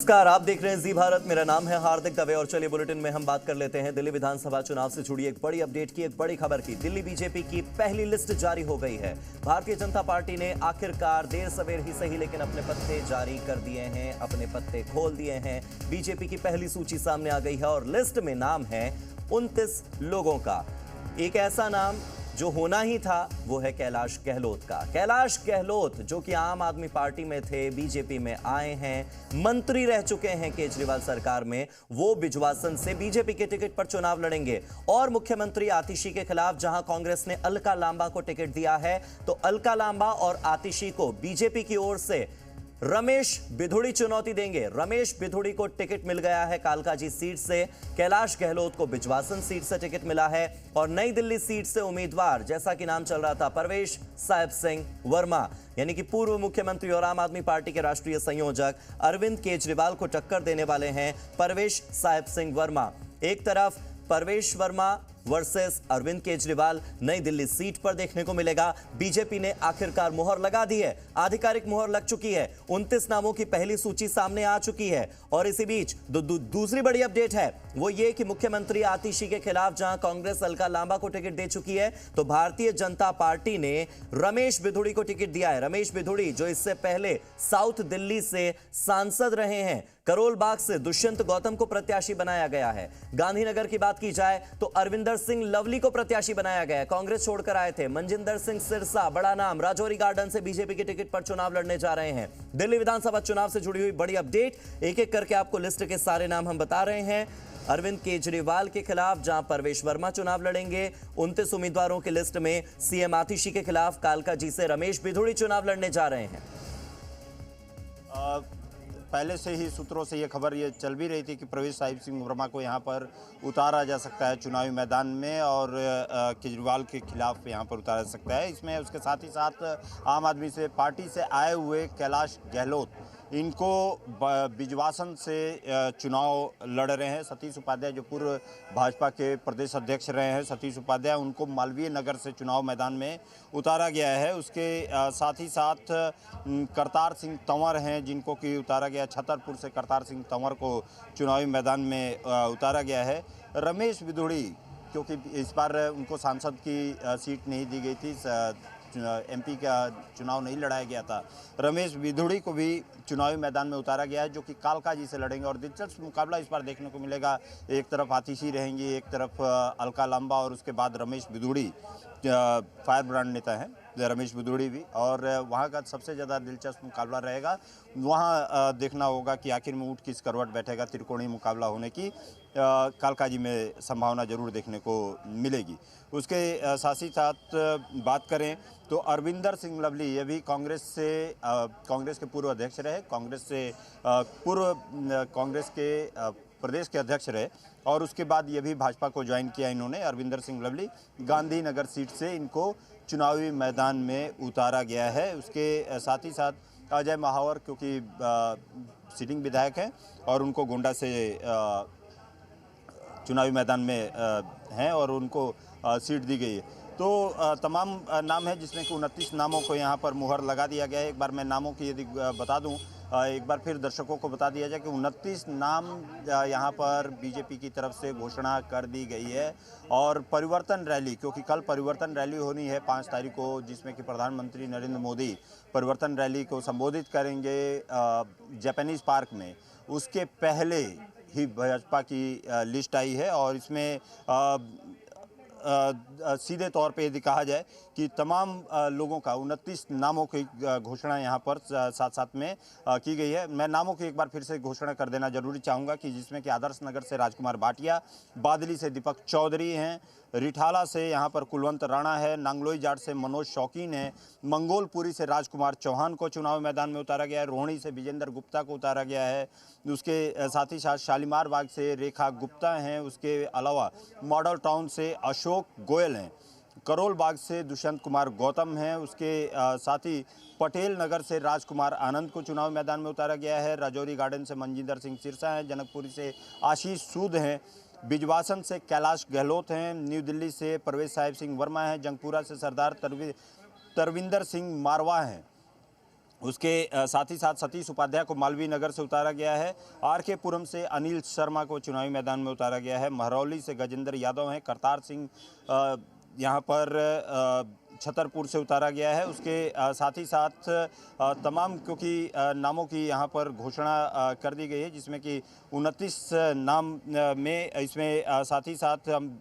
नमस्कार, आप देख रहे हैं जी भारत। मेरा नाम है हार्दिक दवे और चलिए बुलेटिन में हम बात कर लेते हैं दिल्ली विधानसभा चुनाव से जुड़ी एक बड़ी अपडेट की, एक बड़ी खबर की। दिल्ली बीजेपी की पहली लिस्ट जारी हो गई है। भारतीय जनता पार्टी ने आखिरकार देर सवेर ही सही लेकिन अपने पत्ते जारी कर दिए हैं, अपने पत्ते खोल दिए हैं। बीजेपी की पहली सूची सामने आ गई है और लिस्ट में नाम है 29 लोगों का। एक ऐसा नाम जो होना ही था वो है कैलाश गहलोत का। कैलाश गहलोत जो कि आम आदमी पार्टी में थे, बीजेपी में आए हैं, मंत्री रह चुके हैं केजरीवाल सरकार में, वो बिजवासन से बीजेपी के टिकट पर चुनाव लड़ेंगे। और मुख्यमंत्री आतिशी के खिलाफ जहां कांग्रेस ने अलका लांबा को टिकट दिया है, तो अलका लांबा और आतिशी को बीजेपी की ओर से रमेश बिधुड़ी चुनौती देंगे। रमेश बिधुड़ी को टिकट मिल गया है कालकाजी सीट से, कैलाश गहलोत को बिजवासन सीट से टिकट मिला है और नई दिल्ली सीट से उम्मीदवार, जैसा कि नाम चल रहा था, परवेश साहिब सिंह वर्मा, यानी कि पूर्व मुख्यमंत्री और आम आदमी पार्टी के राष्ट्रीय संयोजक अरविंद केजरीवाल को टक्कर देने वाले हैं परवेश साहिब सिंह वर्मा। एक तरफ परवेश वर्मा वर्सेस अरविंद केजरीवाल नई दिल्ली सीट पर देखने को मिलेगा। बीजेपी ने आखिरकार मुहर लगा दी है, आधिकारिक मुहर लग चुकी है। 29 नामों की पहली सूची सामने आ चुकी है और इसी बीच दूसरी बड़ी अपडेट है वो ये कि मुख्यमंत्री आतिशी के खिलाफ जहां कांग्रेस अलका लांबा को टिकट दे चुकी है, तो भारतीय जनता पार्टी ने रमेश बिधुड़ी को टिकट दिया है। रमेश बिधुड़ी जो इससे पहले साउथ दिल्ली से सांसद रहे हैं, करोल बाग से दुष्यंत गौतम को प्रत्याशी बनाया गया है। गांधीनगर की बात की जाए तो अरविंदर सिंह लवली को प्रत्याशी बनाया गया है, कांग्रेस छोड़कर आए थे। मनजिंदर सिंह सिरसा, बड़ा नाम, राजौरी गार्डन से बीजेपी के टिकट पर चुनाव लड़ने जा रहे हैं। दिल्ली विधानसभा चुनाव से जुड़ी हुई बड़ी अपडेट, एक एक करके आपको लिस्ट के सारे नाम हम बता रहे हैं। अरविंद केजरीवाल के खिलाफ जहां परवेश वर्मा चुनाव लड़ेंगे, 29 उम्मीदवारों की लिस्ट में सीएम आतिशी के खिलाफ कालकाजी से रमेश बिधुड़ी चुनाव लड़ने जा रहे हैं। पहले से ही सूत्रों से ये खबर ये चल भी रही थी कि परवेश साहिब सिंह वर्मा को यहाँ पर उतारा जा सकता है चुनावी मैदान में और केजरीवाल के खिलाफ यहाँ पर उतारा जा सकता है। इसमें उसके साथ ही साथ आम आदमी से पार्टी से आए हुए कैलाश गहलोत, इनको बिजवासन से चुनाव लड़ रहे हैं। सतीश उपाध्याय जो पूर्व भाजपा के प्रदेश अध्यक्ष रहे हैं, सतीश उपाध्याय, उनको मालवीय नगर से चुनाव मैदान में उतारा गया है। उसके साथ ही साथ करतार सिंह तंवर हैं जिनको कि उतारा गया, छतरपुर से करतार सिंह तंवर को चुनावी मैदान में उतारा गया है। रमेश बिधुड़ी, क्योंकि इस बार उनको सांसद की सीट नहीं दी गई थी, एमपी का चुनाव नहीं लड़ाया गया था, रमेश बिधुड़ी को भी चुनावी मैदान में उतारा गया है जो कि कालकाजी से लड़ेंगे और दिलचस्प मुकाबला इस बार देखने को मिलेगा। एक तरफ आतिशी रहेंगी, एक तरफ अलका लांबा और उसके बाद रमेश बिधुड़ी, फायर ब्रांड नेता हैं रमेश बिधुड़ी भी, और वहाँ का सबसे ज़्यादा दिलचस्प मुकाबला रहेगा। वहाँ देखना होगा कि आखिर में ऊँट किस करवट बैठेगा। त्रिकोणीय मुकाबला होने की कालकाजी में संभावना जरूर देखने को मिलेगी। उसके साथ ही साथ बात करें तो अरविंदर सिंह लवली, ये भी कांग्रेस के पूर्व अध्यक्ष रहे, कांग्रेस के प्रदेश के अध्यक्ष रहे और उसके बाद ये भी भाजपा को ज्वाइन किया इन्होंने। अरविंदर सिंह लवली, गांधीनगर सीट से इनको चुनावी मैदान में उतारा गया है। उसके साथ ही साथ अजय महावर, क्योंकि सिटिंग विधायक हैं और उनको गोंडा से चुनावी मैदान में हैं और उनको सीट दी गई है। तो तमाम नाम है जिसमें कि 29 नामों को यहाँ पर मुहर लगा दिया गया है। एक बार मैं नामों की यदि बता दूं, एक बार फिर दर्शकों को बता दिया जाए कि 29 नाम यहाँ पर बीजेपी की तरफ से घोषणा कर दी गई है। और परिवर्तन रैली, क्योंकि कल परिवर्तन रैली होनी है 5 तारीख को, जिसमें कि प्रधानमंत्री नरेंद्र मोदी परिवर्तन रैली को संबोधित करेंगे जापानीज़ पार्क में, उसके पहले ही भाजपा की लिस्ट आई है और इसमें सीधे तौर पे यदि कहा जाए कि तमाम लोगों का 29 नामों की घोषणा यहाँ पर साथ साथ में की गई है। मैं नामों की एक बार फिर से घोषणा कर देना जरूरी चाहूँगा कि जिसमें कि आदर्श नगर से राजकुमार भाटिया, बादली से दीपक चौधरी हैं, रिठाला से यहाँ पर कुलवंत राणा है, नांगलोई जाट से मनोज शौकीन है, मंगोलपुरी से राजकुमार चौहान को चुनाव मैदान में उतारा गया है, रोहिणी से विजेंद्र गुप्ता को उतारा गया है। उसके साथ ही साथ शालीमार बाग से रेखा गुप्ता हैं, उसके अलावा मॉडल टाउन से अशोक गोयल हैं, करोल बाग से दुष्यंत कुमार गौतम हैं, उसके साथ ही पटेल नगर से राजकुमार आनंद को चुनाव मैदान में उतारा गया है, राजौरी गार्डन से मनजिंदर सिंह सिरसा हैं, जनकपुरी से आशीष सूद हैं, बिजवासन से कैलाश गहलोत हैं, न्यू दिल्ली से परवेश साहिब सिंह वर्मा हैं, जंगपुरा से सरदार तरविंदर सिंह मारवा हैं, उसके साथ ही साथ सतीश उपाध्याय को मालवीय नगर से उतारा गया है। आर.के. पुरम से अनिल शर्मा को चुनावी मैदान में उतारा गया है। महरौली से गजेंद्र यादव हैं। करतार सिंह यहाँ पर छतरपुर से उतारा गया है। उसके साथ ही साथ तमाम क्योंकि नामों की यहाँ पर घोषणा कर दी गई है, जिसमें कि 29 नाम में इसमें साथ ही साथ हम